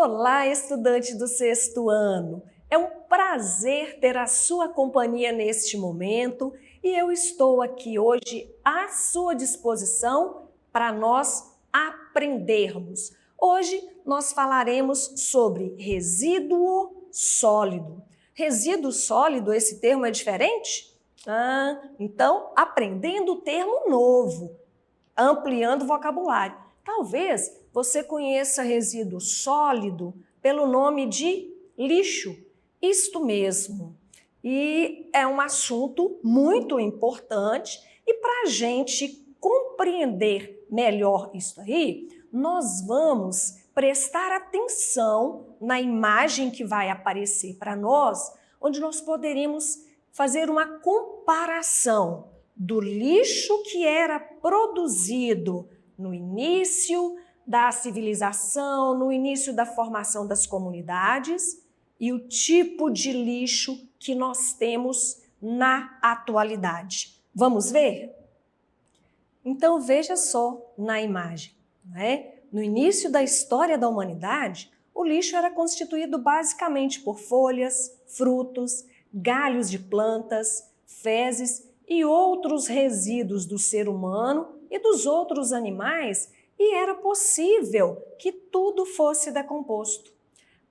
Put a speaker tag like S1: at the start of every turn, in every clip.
S1: Olá, estudante do sexto ano! É um prazer ter a sua companhia neste momento e eu estou aqui hoje à sua disposição para nós aprendermos. Hoje nós falaremos sobre resíduo sólido. Resíduo sólido, esse termo é diferente? Então, aprendendo o termo novo, ampliando o vocabulário. Talvez você conheça resíduo sólido pelo nome de lixo. Isto mesmo. E é um assunto muito importante e para a gente compreender melhor isso aí, nós vamos prestar atenção na imagem que vai aparecer para nós, onde nós poderíamos fazer uma comparação do lixo que era produzido no início da civilização, no início da formação das comunidades e o tipo de lixo que nós temos na atualidade. Vamos ver? Então veja só na imagem, né? No início da história da humanidade, o lixo era constituído basicamente por folhas, frutos, galhos de plantas, fezes e outros resíduos do ser humano e dos outros animais, e era possível que tudo fosse decomposto.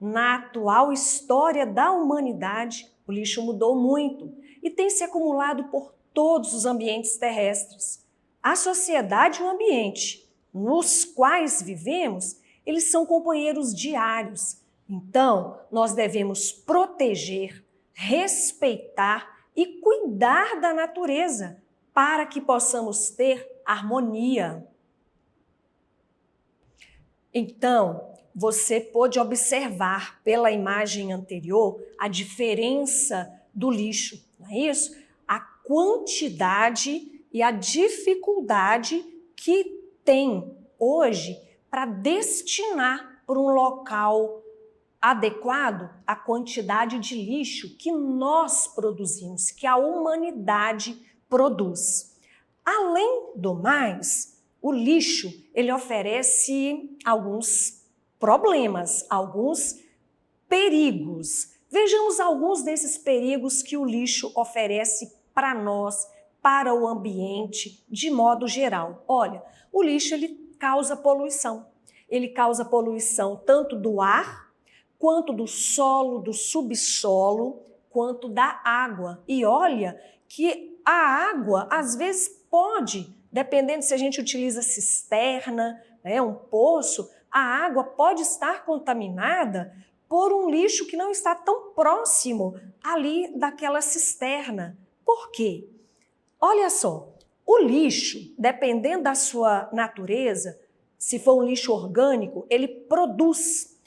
S1: Na atual história da humanidade, o lixo mudou muito e tem se acumulado por todos os ambientes terrestres. A sociedade e o ambiente nos quais vivemos, eles são companheiros diários. Então, nós devemos proteger, respeitar e cuidar da natureza para que possamos ter harmonia. Então, você pôde observar pela imagem anterior a diferença do lixo, não é isso? A quantidade e a dificuldade que tem hoje para destinar para um local adequado a quantidade de lixo que nós produzimos, que a humanidade produz. Além do mais, o lixo ele oferece alguns problemas, alguns perigos. Vejamos alguns desses perigos que o lixo oferece para nós, para o ambiente, de modo geral. Olha, o lixo ele causa poluição. Ele causa poluição tanto do ar, quanto do solo, do subsolo, quanto da água. E olha que a água, às vezes, pode, dependendo se a gente utiliza cisterna, né, um poço, a água pode estar contaminada por um lixo que não está tão próximo ali daquela cisterna. Por quê? Olha só, o lixo, dependendo da sua natureza, se for um lixo orgânico, ele produz,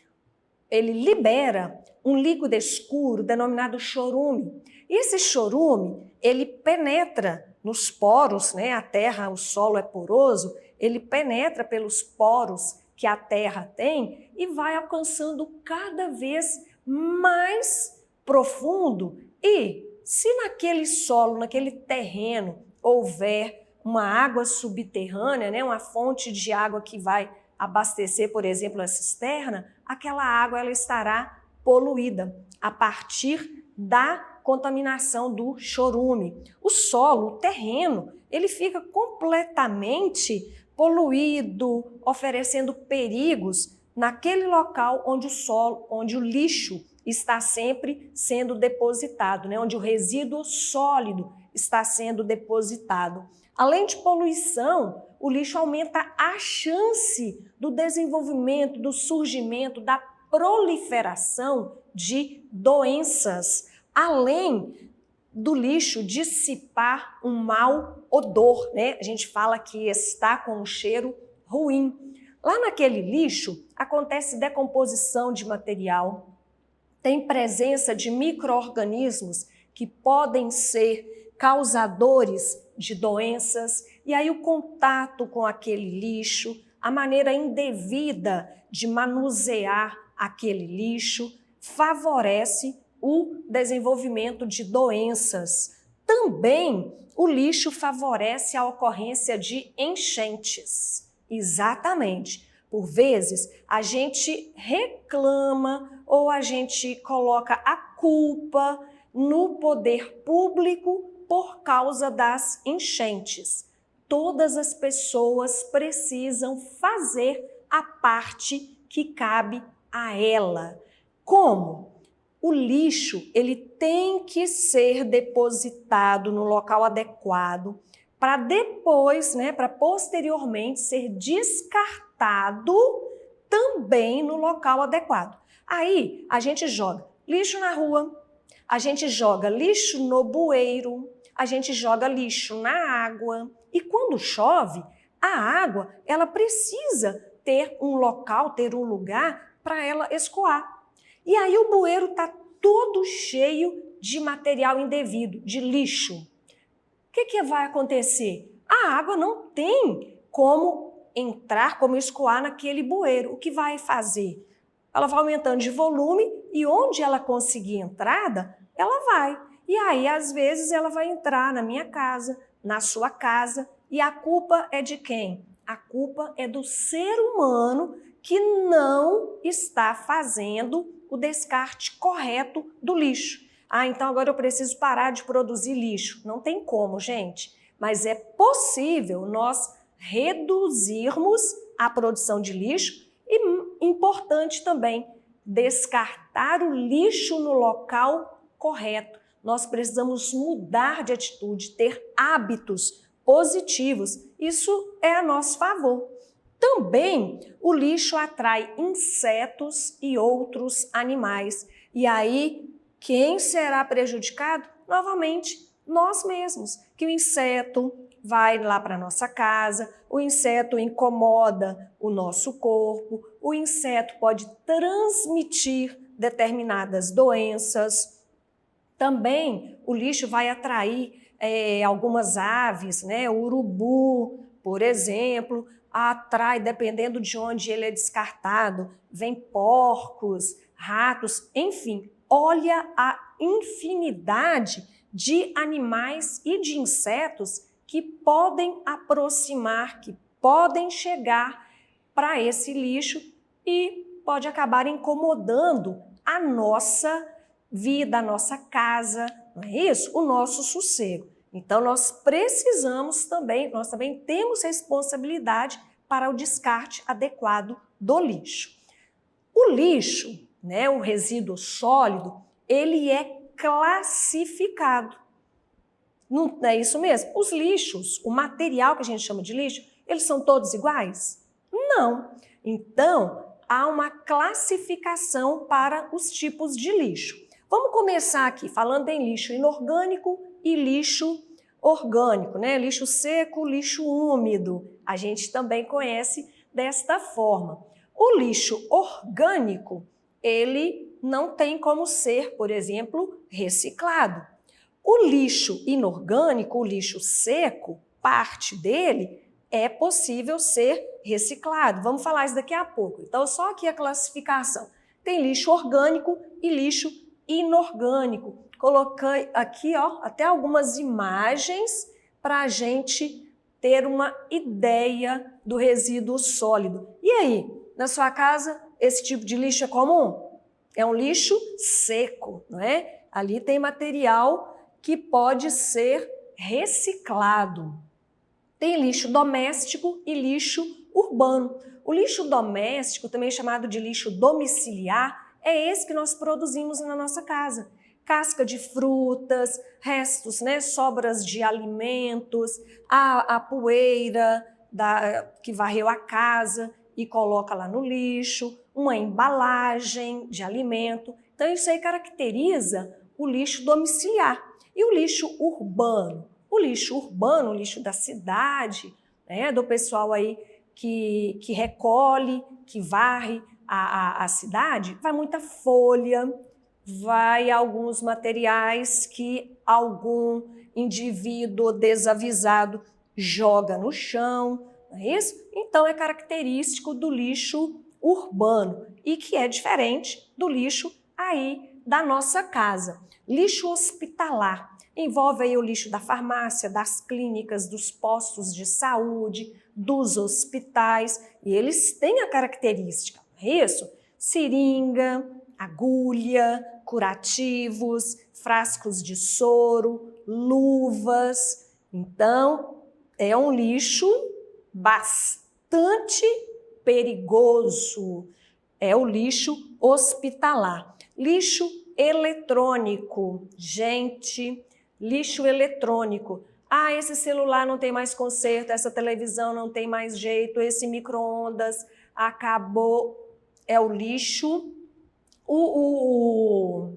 S1: ele libera um líquido escuro denominado chorume. E esse chorume, ele penetra nos poros, né? A terra, o solo é poroso, ele penetra pelos poros que a terra tem e vai alcançando cada vez mais profundo. E se naquele solo, naquele terreno, houver uma água subterrânea, né? Uma fonte de água que vai abastecer, por exemplo, a cisterna, aquela água ela estará poluída a partir da contaminação do chorume. O solo, o terreno, ele fica completamente poluído, oferecendo perigos naquele local onde o solo, onde o lixo está sempre sendo depositado, né? Onde o resíduo sólido está sendo depositado. Além de poluição, o lixo aumenta a chance do desenvolvimento, do surgimento, da proliferação de doenças, além do lixo dissipar um mau odor, né? A gente fala que está com um cheiro ruim. Lá naquele lixo acontece decomposição de material, tem presença de micro-organismos que podem ser causadores de doenças, e aí o contato com aquele lixo, a maneira indevida de manusear aquele lixo, favorece o desenvolvimento de doenças. Também o lixo favorece a ocorrência de enchentes. Exatamente. Por vezes, a gente reclama ou a gente coloca a culpa no poder público por causa das enchentes. Todas as pessoas precisam fazer a parte que cabe a ela. Como? O lixo, ele tem que ser depositado no local adequado para depois, para posteriormente ser descartado também no local adequado. Aí a gente joga lixo na rua, a gente joga lixo no bueiro, a gente joga lixo na água. E quando chove, a água, ela precisa ter um local, ter um lugar para ela escoar. E aí o bueiro está todo cheio de material indevido, de lixo. O que vai acontecer? A água não tem como entrar, como escoar naquele bueiro. O que vai fazer? Ela vai aumentando de volume e onde ela conseguir entrada, ela vai. E aí, às vezes, ela vai entrar na minha casa, na sua casa. E a culpa é de quem? A culpa é do ser humano que não está fazendo o descarte correto do lixo. Então agora eu preciso parar de produzir lixo. Não tem como, gente. Mas é possível nós reduzirmos a produção de lixo e, importante também, descartar o lixo no local correto. Nós precisamos mudar de atitude, ter hábitos positivos. Isso é a nosso favor. Também o lixo atrai insetos e outros animais. E aí, quem será prejudicado? Novamente, nós mesmos, que o inseto vai lá para a nossa casa, o inseto incomoda o nosso corpo, o inseto pode transmitir determinadas doenças. Também o lixo vai atrair algumas aves, o urubu, por exemplo, atrai, dependendo de onde ele é descartado, vem porcos, ratos, enfim. Olha a infinidade de animais e de insetos que podem aproximar, que podem chegar para esse lixo e pode acabar incomodando a nossa vida, a nossa casa, não é isso? O nosso sossego. Então, nós precisamos também, nós também temos responsabilidade para o descarte adequado do lixo. O lixo, o resíduo sólido, ele é classificado. Não é isso mesmo? Os lixos, o material que a gente chama de lixo, eles são todos iguais? Não. Então, há uma classificação para os tipos de lixo. Vamos começar aqui falando em lixo inorgânico e lixo orgânico, Lixo seco, lixo úmido. A gente também conhece desta forma. O lixo orgânico, ele não tem como ser, por exemplo, reciclado. O lixo inorgânico, o lixo seco, parte dele é possível ser reciclado. Vamos falar isso daqui a pouco. Então, só aqui a classificação. Tem lixo orgânico e lixo inorgânico. Coloquei aqui, até algumas imagens para a gente ter uma ideia do resíduo sólido. E aí, na sua casa, esse tipo de lixo é comum? É um lixo seco, não é? Ali tem material que pode ser reciclado. Tem lixo doméstico e lixo urbano. O lixo doméstico, também chamado de lixo domiciliar, é esse que nós produzimos na nossa casa. Casca de frutas, restos, sobras de alimentos, a poeira que varreu a casa e coloca lá no lixo, uma embalagem de alimento. Então, isso aí caracteriza o lixo domiciliar. E o lixo urbano? O lixo da cidade, do pessoal aí que recolhe, que varre a cidade, vai muita folha, vai alguns materiais que algum indivíduo desavisado joga no chão, não é isso? Então é característico do lixo urbano e que é diferente do lixo aí da nossa casa. Lixo hospitalar. Envolve aí o lixo da farmácia, das clínicas, dos postos de saúde, dos hospitais, e eles têm a característica, não é isso? Seringa, agulha, curativos, frascos de soro, luvas. Então, é um lixo bastante perigoso. É o lixo hospitalar. Lixo eletrônico. Gente, lixo eletrônico. Ah, esse celular não tem mais conserto, essa televisão não tem mais jeito, esse micro-ondas acabou. É o lixo. O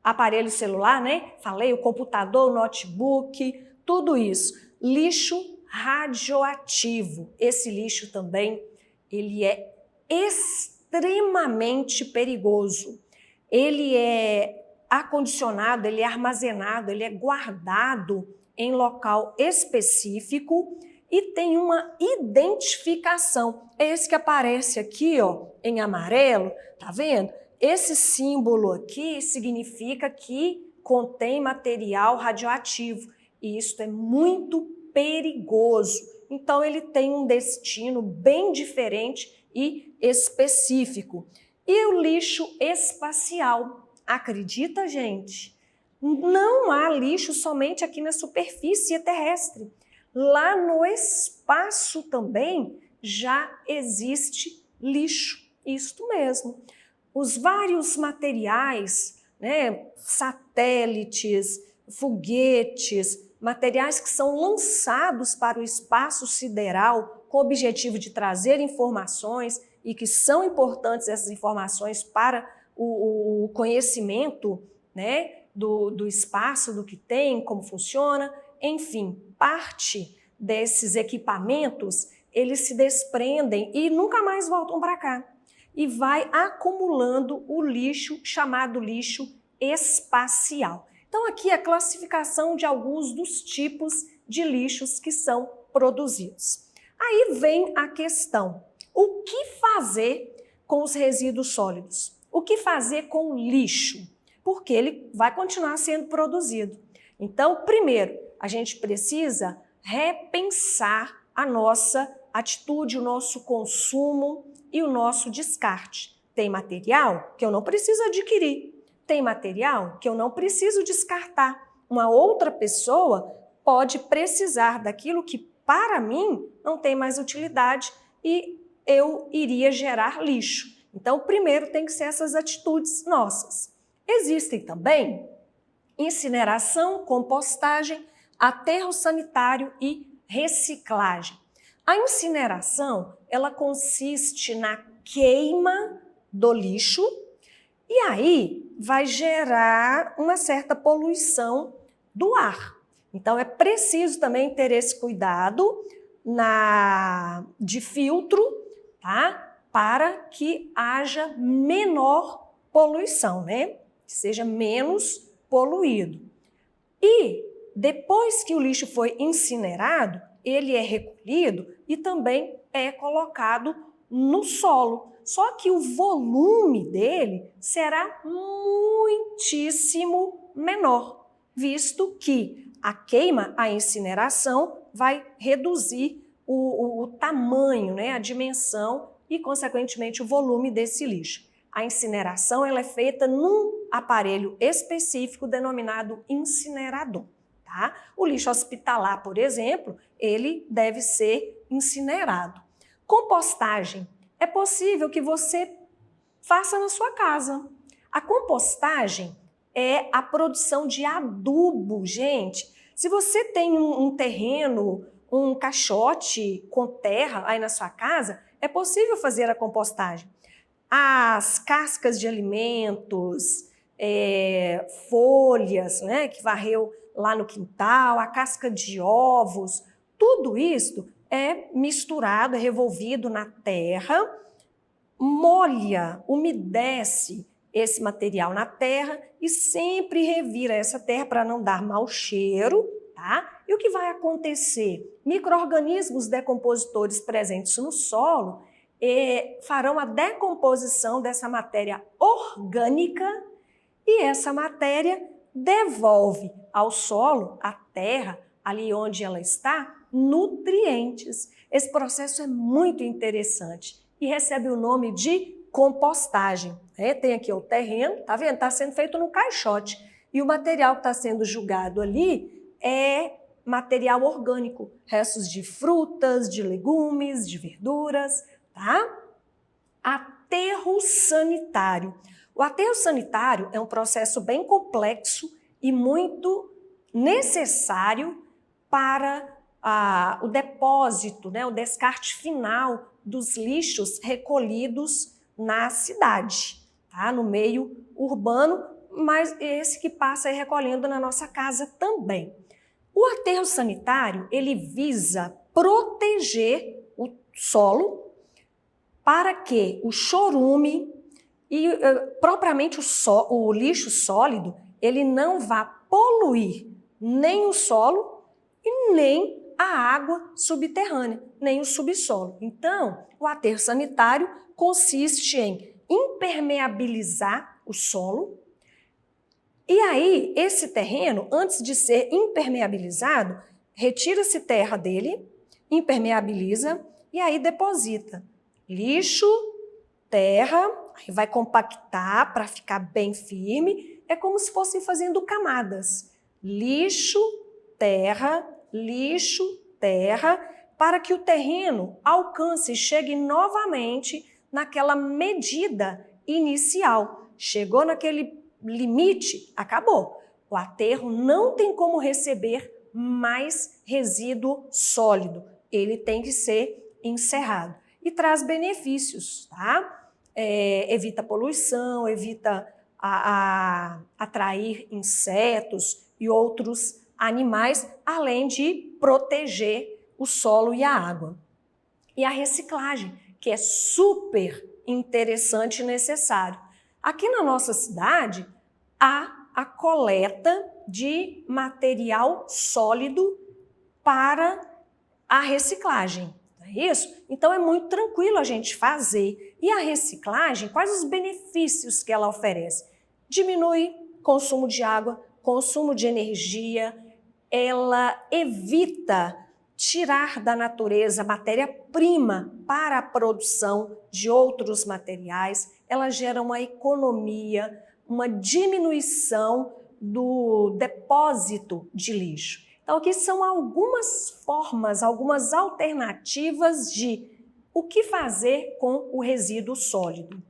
S1: aparelho celular, né? Falei, o computador, o notebook, tudo isso. Lixo radioativo. Esse lixo também, ele é extremamente perigoso. Ele é acondicionado, ele é armazenado, ele é guardado em local específico e tem uma identificação. É esse que aparece aqui, ó, em amarelo, tá vendo? Esse símbolo aqui significa que contém material radioativo e isso é muito perigoso. Então ele tem um destino bem diferente e específico. E o lixo espacial? Acredita, gente? Não há lixo somente aqui na superfície terrestre. Lá no espaço também já existe lixo. Isto mesmo. Os vários materiais, né, satélites, foguetes, materiais que são lançados para o espaço sideral com o objetivo de trazer informações e que são importantes essas informações para o conhecimento, né, do espaço, do que tem, como funciona, enfim, parte desses equipamentos, eles se desprendem e nunca mais voltam para cá. E vai acumulando o lixo chamado lixo espacial. Então aqui é a classificação de alguns dos tipos de lixos que são produzidos. Aí vem a questão, o que fazer com os resíduos sólidos? O que fazer com o lixo? Porque ele vai continuar sendo produzido. Então, primeiro, a gente precisa repensar a nossa atitude, o nosso consumo e o nosso descarte. Tem material que eu não preciso adquirir, tem material que eu não preciso descartar. Uma outra pessoa pode precisar daquilo que para mim não tem mais utilidade e eu iria gerar lixo. Então, primeiro tem que ser essas atitudes nossas. Existem também incineração, compostagem, aterro sanitário e reciclagem. A incineração, ela consiste na queima do lixo e aí vai gerar uma certa poluição do ar. Então é preciso também ter esse cuidado de filtro, tá? Para que haja menor poluição, né? Que seja menos poluído. E depois que o lixo foi incinerado, ele é recolhido e também é colocado no solo. Só que o volume dele será muitíssimo menor, visto que a queima, a incineração, vai reduzir o tamanho, né, a dimensão e, consequentemente, o volume desse lixo. A incineração ela é feita num aparelho específico denominado incinerador. Tá? O lixo hospitalar, por exemplo, ele deve ser incinerado. Compostagem. É possível que você faça na sua casa. A compostagem é a produção de adubo, gente. Se você tem um terreno, um caixote com terra aí na sua casa, é possível fazer a compostagem. As cascas de alimentos, folhas, né, que varreu lá no quintal, a casca de ovos, tudo isso é misturado, é revolvido na terra, molha, umedece esse material na terra e sempre revira essa terra para não dar mau cheiro, tá? E o que vai acontecer? Micro-organismos decompositores presentes no solo farão a decomposição dessa matéria orgânica e essa matéria devolve ao solo, à terra, ali onde ela está, nutrientes. Esse processo é muito interessante e recebe o nome de compostagem. Tem aqui o terreno, tá vendo? Está sendo feito no caixote. E o material que está sendo julgado ali é material orgânico, restos de frutas, de legumes, de verduras, tá? Aterro sanitário. O aterro sanitário é um processo bem complexo e muito necessário para o depósito, né, o descarte final dos lixos recolhidos na cidade, tá? No meio urbano, mas esse que passa aí recolhendo na nossa casa também. O aterro sanitário, ele visa proteger o solo para que o chorume e propriamente o lixo sólido, ele não vá poluir nem o solo e nem a água subterrânea, nem o subsolo. Então, o aterro sanitário consiste em impermeabilizar o solo. E aí, esse terreno, antes de ser impermeabilizado, retira-se terra dele, impermeabiliza e aí deposita lixo, terra, aí vai compactar para ficar bem firme. É como se fossem fazendo camadas. Lixo, terra, para que o terreno alcance e chegue novamente naquela medida inicial. Chegou naquele limite, acabou. O aterro não tem como receber mais resíduo sólido. Ele tem que ser encerrado. E traz benefícios, tá? Evita poluição, evita atrair insetos e outros animais, além de proteger o solo e a água. E a reciclagem, que é super interessante e necessário. Aqui na nossa cidade, há a coleta de material sólido para a reciclagem. Não é isso? Então é muito tranquilo a gente fazer. E a reciclagem, quais os benefícios que ela oferece? Diminui consumo de água, consumo de energia, ela evita tirar da natureza matéria-prima para a produção de outros materiais, ela gera uma economia, uma diminuição do depósito de lixo. Então, aqui são algumas formas, algumas alternativas de o que fazer com o resíduo sólido.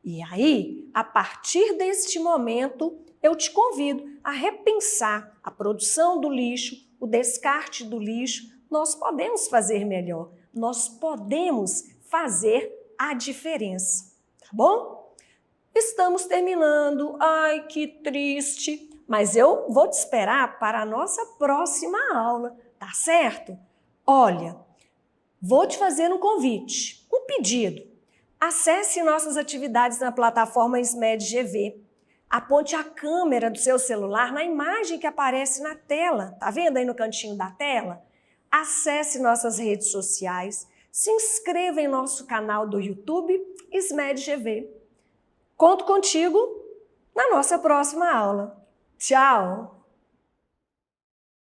S1: E aí, a partir deste momento, eu te convido a repensar a produção do lixo, o descarte do lixo. Nós podemos fazer melhor, nós podemos fazer a diferença, tá bom? Estamos terminando, ai que triste, mas eu vou te esperar para a nossa próxima aula, tá certo? Olha, vou te fazer um convite, um pedido. Acesse nossas atividades na plataforma SMED GV. Aponte a câmera do seu celular na imagem que aparece na tela, tá vendo aí no cantinho da tela? Acesse nossas redes sociais, se inscreva em nosso canal do YouTube SMED GV. Conto contigo na nossa próxima aula. Tchau!